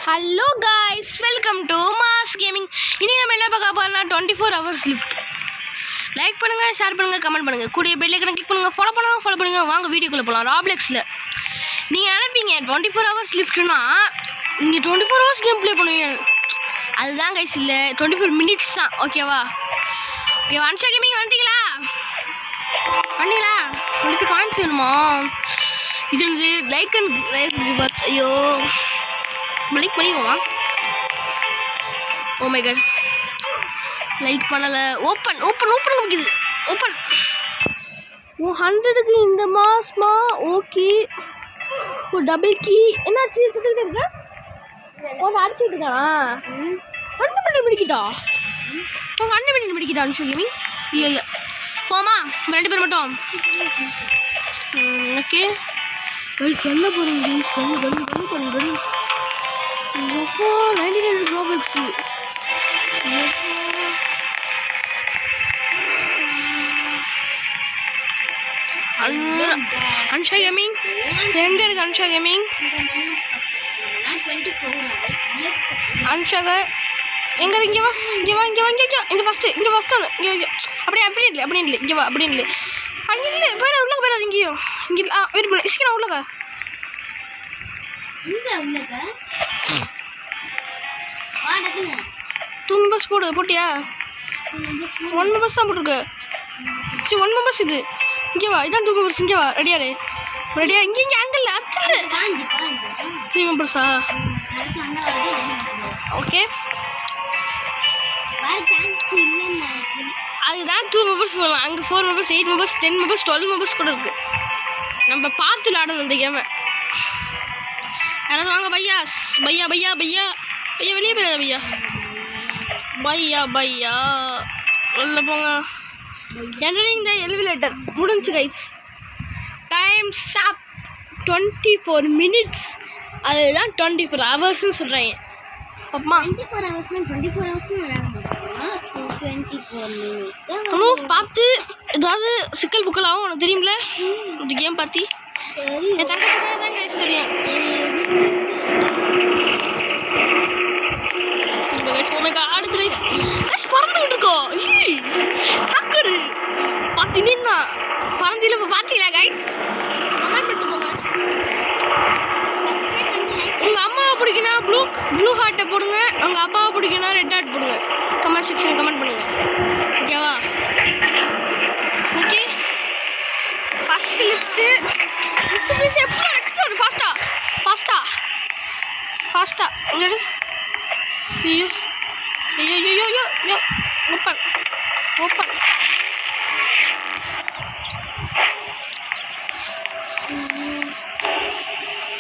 Hello guys, welcome to mass gaming. இன்றைக்கி நம்ம என்ன பார்க்க போகிறோம்னா 24 hours லிஃப்ட். லைக் பண்ணுங்கள், ஷேர் பண்ணுங்கள், கமெண்ட் பண்ணுங்கள், கூடிய பெல் ஐக்கனை கிளிக் பண்ணுங்கள், ஃபாலோ பண்ணுங்கள். வாங்க வீடியோக்குள்ளே போகலாம். ராப்ளெக்ஸில் நீங்கள் நினைப்பீங்க 24 hours லிஃப்ட்னா நீங்கள் 24 hours கேம் ப்ளே பண்ணுவீங்க. அதுதான் கைஸ், இல்லை 24 minutes தான். ஓகேவா? ஓகே, அன்ஷா கேமிங் வந்துட்டீங்களா? 25 காயின்ஸ் வேணுமா? இது வந்து லைக் அண்ட் ரிவார்ட்ஸ். ஐயோ, லைக் பண்ணிடுவோமா? ஓ மை காட், லைக் பண்ணலை. ஓப்பன் முடிக்குது. ஓப்பன். ஓ 100க்கு இந்த மாசமா? ஓகே. ஓ டபுள் கீ என்னாச்சு? சுற்றிக்கிட்டே இருக்க ஒன்று அடிச்சுட்டு இருக்கானா? 2 மினிட் பிடிக்கிட்டா? 2 மினிட் பிடிக்கிட்டா அனுஷு கேமி? இல்லை போமா, 2 பேர் மட்டும். ஓகே கைஸ், கண்ண போகிறோம் கைஸ். கண்ணு 99 ரோபக்ஸ். அன்ஷா கேமிங் எங்க இருக்கு? அன்ஷா கேமிங் அன்ஷா எங்க இருக்கு? இங்கே வா இங்கே ஃபஸ்ட்டு இங்கே அப்படியே இல்லை இங்கே வா. அப்படி இல்லை அங்கே இல்லை, போயிடாது, உள்ளே போயிடாது. இங்கேயும் இங்கே வெயிட் பண்ண இஸ்கினா உள்ளக்கா. தூம் பஸ் போட்டியா? 1 பஸ் தான் போட்டிருக்கு. சரி 1 பஸ் இது. இங்கே வா, இதான் 2 மெம்பர்ஸ். இங்கே வா, ரெடியா இங்கே அங்கிள் அத்தில் 3 மெம்பர்ஸா? ஓகே, அதுதான் 2 மெம்பர்ஸ் போகலாம். அங்கே 4 மெம்பர்ஸ், 8 மெம்பர்ஸ், 10 மெம்பர்ஸ், 12 மெம்பர்ஸ் கூட இருக்குது. நம்ம பார்த்து விளாடணும் இந்த கேமை. யாராவது வாங்க பையாஸ். பையா வெளியே போயிடாத பையா உள்ள போங்க. என்டரிங் த எலிவேட்டர் முடிஞ்சு கைஸ். டைம்ஸ் அப். 24 minutes. அதுதான் 24 ஹவர்ஸ்ன்னு சொல்கிறாங்க. அப்பமா 24 hours 24 hours ஹலோ, பார்த்து ஏதாவது சிக்கல் புக்கலாகவும் உனக்கு தெரியும்ல இந்த கேம் பார்த்தி? என் தங்கச்சிக்காக தான் கைஸ் தெரியும். அடுத்து கைஸ் பறந்துகிட்டு இருக்கோம். டக்கரு பார்த்தீங்கன்னா பறந்தில இப்போ பார்த்தீங்களா கைஸ்? கமெண்ட் பண்ணிட்டு போங்க. உங்கள் அம்மாவை பிடிக்குன்னா ப்ளூ ஹார்ட்டை போடுங்க. உங்கள் அப்பாவை பிடிக்குன்னா ரெட் ஹார்ட் போடுங்க. கமெண்ட் செக்ஷன் கமெண்ட் பண்ணுங்கள். ஓகேவா? Okay, first lift please. எப்போ எக்ஸ்ப்ளோர் ஃபாஸ்ட்டாக ஐயோ ஓப்பன்.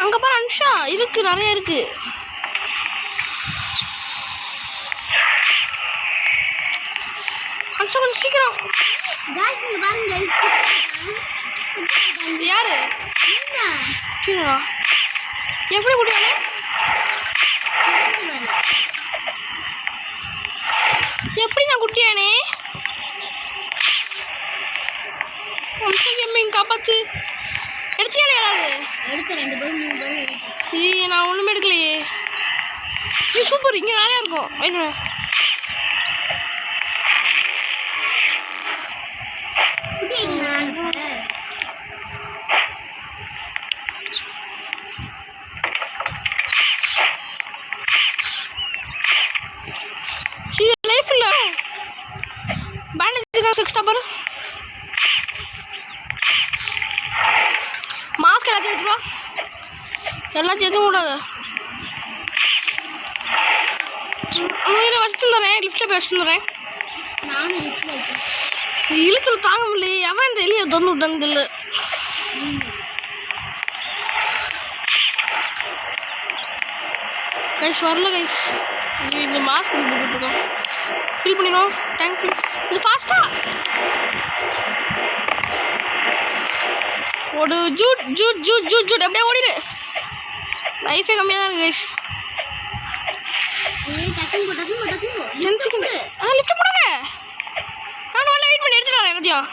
அங்கே பாரு அன்ஷா இருக்குது, நிறைய இருக்குது. அன்ஷா கொஞ்சம் சீக்கிரம். யாரு சீனா? எப்படி முடியாது? எப்படி நான் குட்டியானே? காப்பாத்து. எடுத்தியாலே யாராவது? நான் ஒன்றுமே எடுக்கலையே. சூப்பர், இங்கே நிறையா இருக்கும். லைஃப் இல்லை பேண்டேஜ் 6 பாரு. மாஸ்க் எல்லாத்தையும் எடுத்துருவா. எல்லாத்தையும் எதுவும் கூடாது. உயிரை வச்சுருந்தேன். லிஃப்ட்டில் போய் வச்சுருந்தேன். நானும் இழுத்துரு தாங்க முடியல. எவன் இந்த எலியை திறந்து விட்டான்னு தெரியல. கைஸ் வரல கைஸ். இந்த மாஸ்க் போட்டுருக்கோம். ஃபில் பண்ணிடுவோம். Tank fill. இது ஃபாஸ்ட்டாக ஒரு ஜூட் அப்படியே ஓடிடு. லைஃபே கம்மியாக தான் இருக்கு கைஸ். 10 செகண்ட். லிஃப்ட் போடாத. நான் வரல, வெயிட் பண்ணி எடுத்துட்டு வரேன் எல்லாத்தையும்.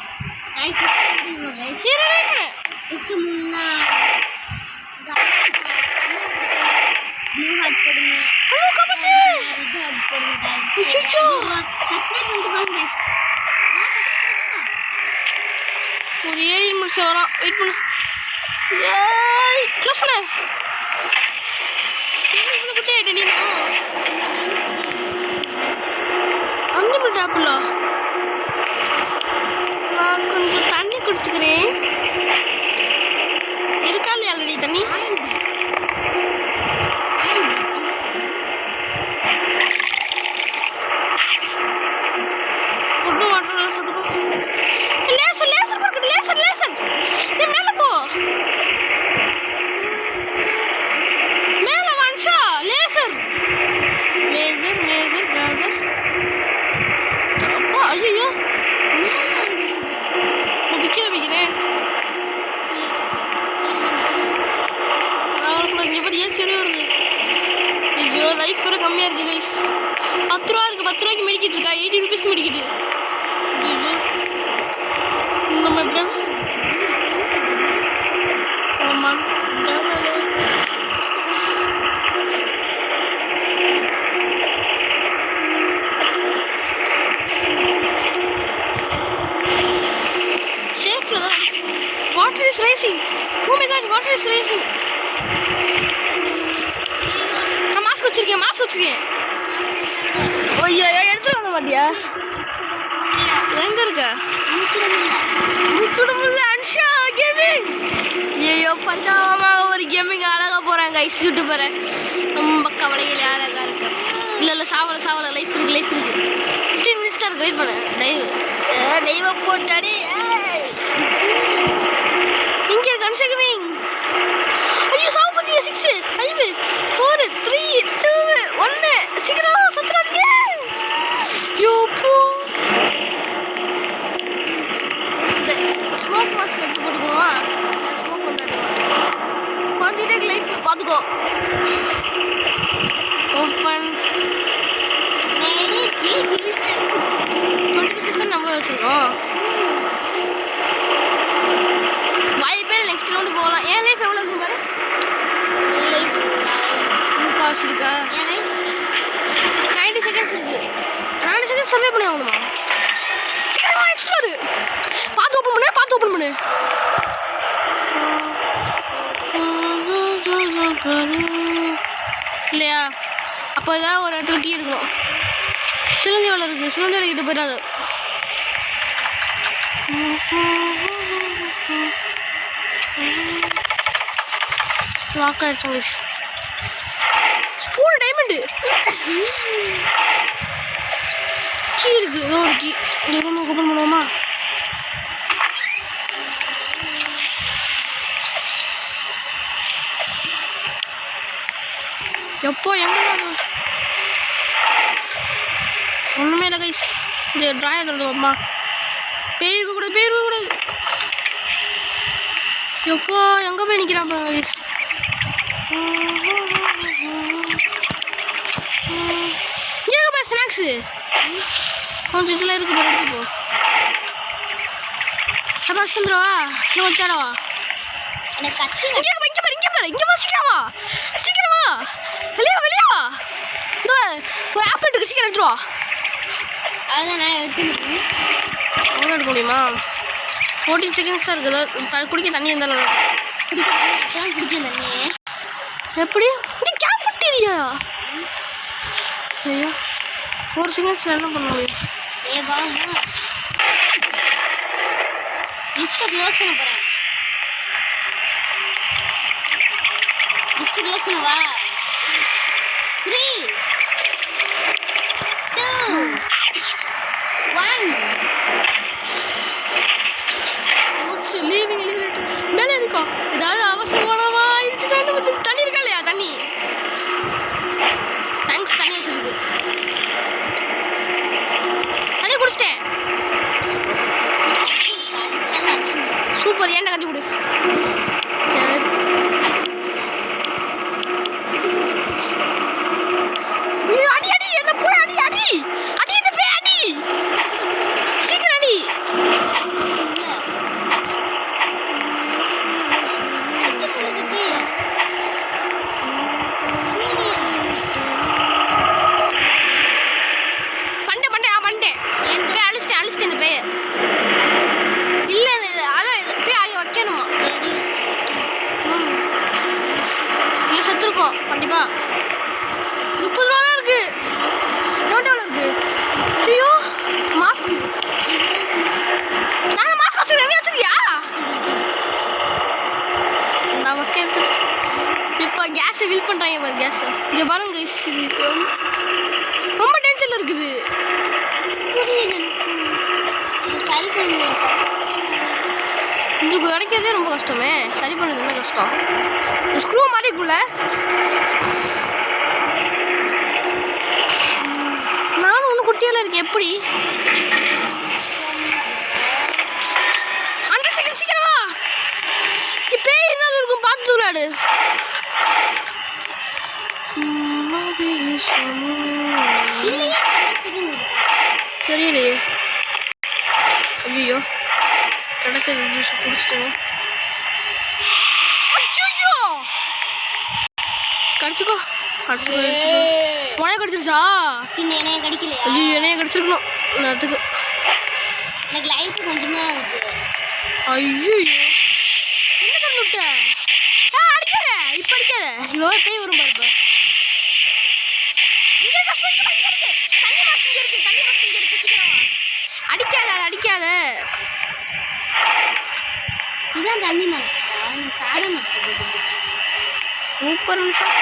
சரி வெயிட் பண்ணு. லிஃப்ட் முன்னா ப்ளூ ஹார்ட் போடுங்க. ஐயோ காப்பாத்து அச்சச்சோ. ஒரு ஏரியன் முடிச்சு வரான் வெயிட் பண்ணு ஏய் க்ளோஸ் பண்ணு இவ்வளோ குட்டி ஆகிட்ட நீ அன்லிமிட் ஆப்பிளா நான் கொஞ்சம் தண்ணி குடிச்சுக்கிறேன் இருக்கா இல்லையா ஆல்ரெடி தண்ணி ஃபுட்டு வாட்டர் சாப்பிட்டுக்கோ லேசர் லேசர் படுக்குது லேசர் லேசர் ஏ மேலே போ மேலே வான்ஷா லேசர் லேசர் லேசர் காசர் அப்பா ஐயோ நான் விற்கிறேன் நான் வரக்கூடாது இங்கே பார்த்து ஏசி வரையும் வருது ஐயோ லைஃப் வர கம்மியாக இருக்குது கைஸ் 10 ரூபா இருக்குது 10 ரூபாய்க்கு மெடிக்கிட்டு இருக்கா 80 ருபீஸ்க்கு மெடிக்கிட்டு ஐயோ நம்ம எப்படி ஆமாம் சேஃப்ல தான் water is rising oh my God water is rising நான் மாஸ்க் வச்சிருக்கேன் ஐயா எடுத்துட்டு வந்த மாட்டியா எங்க இருக்க மூச்சுட முடியல அன்ஷா கேமிங் ஐயோ பஞ்சாபமா ஒரு கேமிங் அழகா போறாங்க கைஸ் யூடியூபரை ரொம்ப கவலைகள் அழகா இருக்கு இல்ல சாவல லைஃப் இருக்கு 15 மினிட்ஸ் தான் இருக்கு வெயிட் பண்ணு டைவ போட்டாடி இங்க இருக்கு அன்ஷா கேமிங் ஐயோ சாவு பத்தியா 6 5 4 3 2 1 சீக்கிரம் சத்துறாதீங்க யோ போ ஸ்மோக் மாஸ்க் எடுத்து போட்டுக்கோமா ஸ்மோக் வந்துட்டே லைஃப் பார்த்துக்கோ ஓப்பன் 20 ருபீஸ் தான் நம்ம வச்சுருக்கோம் வாய்ப்பே நெக்ஸ்ட் ரவுண்டு போகலாம் என் லைஃப் எவ்வளோ இருக்கும் பாரு என் லைஃப் காசு இருக்கா 90 செகண்ட்ஸ் இருக்கு 90 செகண்ட்ஸ் சர்வே பண்ணி ஆகணுமா சீக்கிரமா எக்ஸ்ப்ளோர் பார்த்து ஓப்பன் பண்ணு இல்லையா அப்போ ஏதாவது ஒரு இடத்துல கீ எடுக்கணும் சிலந்தி வலை இருக்குது சிலந்தி வலைக்கிட்ட போயிடாது லாக் ஆகிடுச்சு ஸ்பூன் டைமண்டு கீ இருக்குது ஏதோ ஒரு கீ ரூம் ஓப்பன் பண்ணுவோமா எப்போ எங்கே ஒன்றுமே இல்லை கைஸ் இந்த ட்ராயை தருவோம்மா பேருக்கு கூடாது எப்போ எங்கே போய் நிற்கிறான் பாருங்க கைஸ் இங்கே பாரு ஸ்நாக்ஸு கொஞ்சம் இதில் இருக்கு பாரு எடுத்து போ அப்பா சுந்தரவா இன்னும் வச்சாடவா இங்கே பாரு சீக்கிரமா வெளியா இந்த ஒரு ஆப்பிள் இருக்கு சீக்கிரம் எடுத்துருவா அவ்வளோதான் நான் எடுக்க முடியுமா 14 செகண்ட்ஸ் தான் இருக்குது குடிக்க தண்ணி இருந்தாலும் குடிச்சேன் தண்ணி எப்படி நீ கேஃபட்டீரியா ஐயோ 4 செகண்ட்ஸ் என்ன பண்ண முடியும் ஏவா லிஃப்ட்டை க்ளோஸ் பண்ண போகிறேன் லிஃப்ட் க்ளோஸ் பண்ணவா 3 2 1 லீவிங் மேலே இருக்கா ஏதாவது அவசரமா ஆயிடுச்சுன்னா தண்ணி இருக்கா இல்லையா தண்ணி தேங்க்ஸ் தண்ணி வச்சிருக்கு தண்ணி குடிச்சிட்டேன் சூப்பர் ஏன்டா கட்டி கொடு சரி அடி என்ன போய் அடி என்ன போய் அடி சீக்கிரம் அடி இருக்கும் கண்டிப்பா. 30 ரூபா தான் இருக்கு. நோட்டு எவ்வளோ இருக்கு? ஐயோ மாஸ்க். நான் மாஸ்க் வச்சுருக்கேன். வச்சுருக்கியா? நான் மாஸ்க் எடுத்து இப்போ கேஸை வில் பண்ணுறாங்க பாரு. கேஸை இங்கே பாருங்க guys. இது ரொம்ப டென்ஷனில் இருக்குது. சரி பண்ணுவேன். இது கிடைக்கிறதே ரொம்ப கஷ்டமே. சரி பண்ணுறது என்ன கஷ்டம்? இந்த ஸ்க்ரூ மாதிரி இருக்குல்ல, நானும் ஒன்றும் குட்டியால இருக்கேன். எப்படி 100 செகண்ட் சீக்கிரமா. இப்போ என்ன இருக்கும் பார்த்து விளையாடு. தெரியலையே. ஐயோ கிடைச்சது பிடிச்சிட்டோம். கடிச்சுக்கோ கடிச்சுக்கோ. உனக்கு கடிச்சிருச்சா? பின்ன என்னைய கடிக்கலையா? ஐயோ என்னைய கடிச்சிருக்கணும் நேரத்துக்கு. எனக்கு லைஃப் கொஞ்சமா இருக்கு. ஐயோ என்ன தண்ணி விட்ட? அடிக்காத இப்போ அடிக்காத. இவ்வளோ தேய் வரும் பாருப்ப. அடிக்காத அடிக்காத. இதுதான் தண்ணி மாஸ்கா? நான் சாதா மாஸ்க் போட்டுருக்கேன். சூப்பர் நிமிஷம்.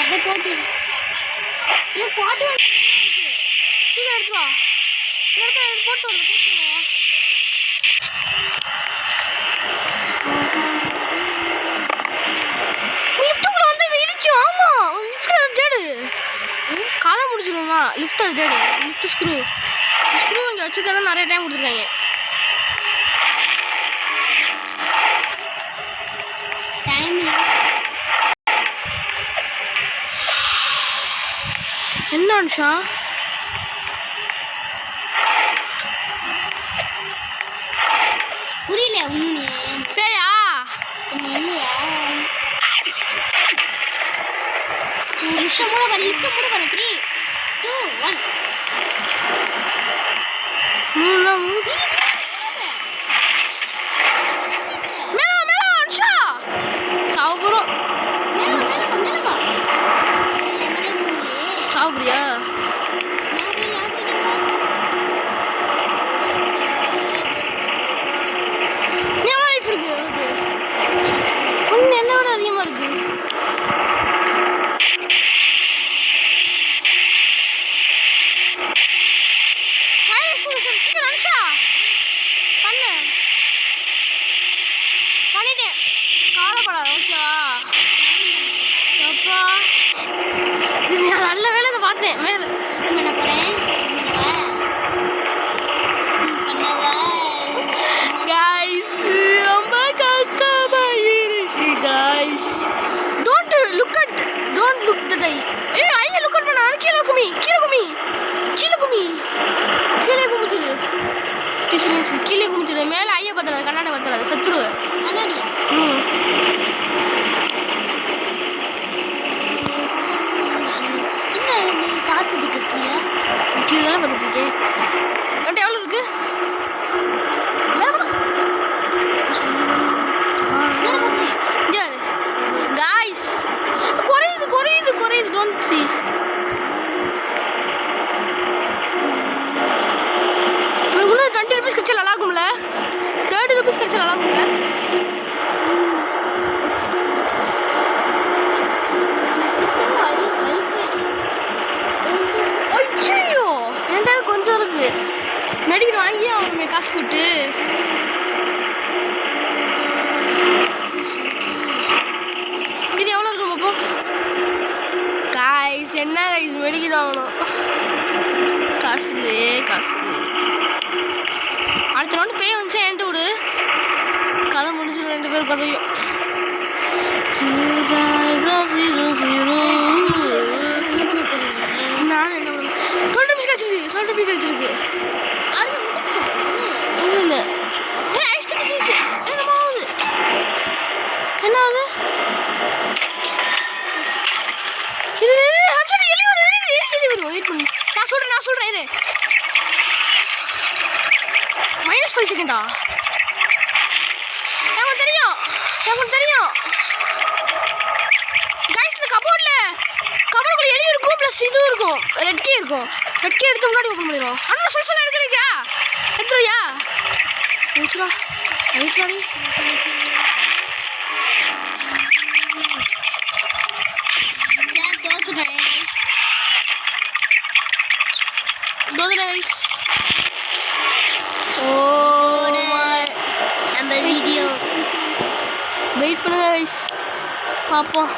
எப்போ போட்டு ஏ 41 சீக்கிரம் எடுத்து வா. எடுத்து போட்டு வரல லிஃப்ட்டுக்குள்ள வந்து இது இடிக்கும். ஆமாம் லிஃப்ட் அது தேடு. காலம் முடிஞ்சிடும்னா லிஃப்ட் அது தேடு. லிஃப்ட் ஸ்க்ரூ இங்கே வச்சுருக்கதான் நிறைய டைம் கொடுத்துருக்காங்க. டைம் என்ன அனுஷா? புரியல உண்மை. பேயா இல்லையா? லிஃப்ட் மூட வர 3 2 1. மேல மேல அனுஷா சாவுபுரம் சாவுபுரியா? எவ்வளோ லைஃப் இருக்கு அவருக்கு? கொஞ்சம் என்னோட அதிகமாக இருக்கு. பண்ணிட்டேன். காலப்படாது ஓகேவா? அப்பா இது நான் நல்ல வேலை இதை பார்த்தேன். மேலே பண்ண போறேன். பண்ணவா? guys ரொம்ப கஷ்டமா இருக்கு guys. don't look the eye. ஏய் ஐயா look at பண்ணா. கீழ குமி கீழே குமிச்சிடு. மேலே ஐயா பத்தறாது கண்ணாடி பத்தறாது செத்துரு. கண்ணாடியா? என்ன நீ பார்த்துட்டு இருக்கியா? கீழே தானே பார்த்துட்டு இருக்கேன். என்கிட்ட எவ்வளோ இருக்கு? guys குறையுது don't see. இன்னும் 20 rupees கிடைச்சா நல்லா இருக்கும்ல. 30 rupees கிடைச்சா நல்லா இருக்கும்ல. ஐயோ என்கிட்ட கொஞ்சம் இருக்கு. மெடிக்கல் வாங்கி அவங்க காசு போட்டு இது எவ்வளோ இருக்கும் அப்போ? காய்ஸ் என்ன காய்ஸ் மெடிக்கல் வாங்கணும். காசு அடுத்த ரவுண்டு பேய் வந்துச்சு என்கிட்ட விடு. கதை முடிஞ்சிடும் 2 பேரும் கதையும். நான் என்ன பண்ணுவேன்? 12 rupees கிடைச்சிருக்கு. இல்லை ஏ ஐஸ்கிரீம் ஃபீஸ் என்னமா ஆகுது? என்ன ஆகுது? வெயிட் பண்ணு. நான் சொல்கிறேன் இரு. -5 செகண்டா? எனக்கு தெரியும் கைஸ். இந்த கபோர்டுக்குள்ள எலி இருக்கும் ப்ளஸ் இதுவும் இருக்கும், ரெட் கீ இருக்கும். ரெட் கீ எடுத்து முன்னாடி ஓப்பன் பண்ணிடுவோம். அண்ணா சொல்ல எடுக்கிறீங்களா? எடுத்துருவியா? எடுத்துடா எடுத்துடாடி. கைஸ் நம்ம வீடியோ வெயிட் பண்ணுங்க கைஸ், பார்ப்போம்.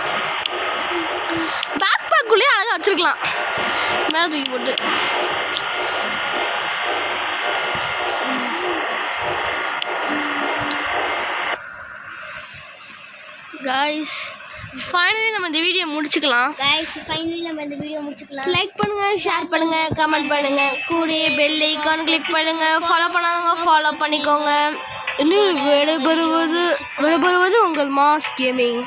பேக் பேக்குள்ளேயே அழகாக வச்சிருக்கலாம் மேலே தூக்கி போட்டு. கைஸ் ஃபைனலி நம்ம இந்த வீடியோ முடிச்சுக்கலாம். லைக் பண்ணுங்க, ஷேர் பண்ணுங்க, கமெண்ட் பண்ணுங்க, கூடயே பெல் ஐகான் கிளிக் பண்ணுங்க. ஃபாலோ பண்ணாதவங்க ஃபாலோ பண்ணிக்கோங்க. இன்னும் விடைபெறுவது உங்கள் மாஸ் கேமிங்.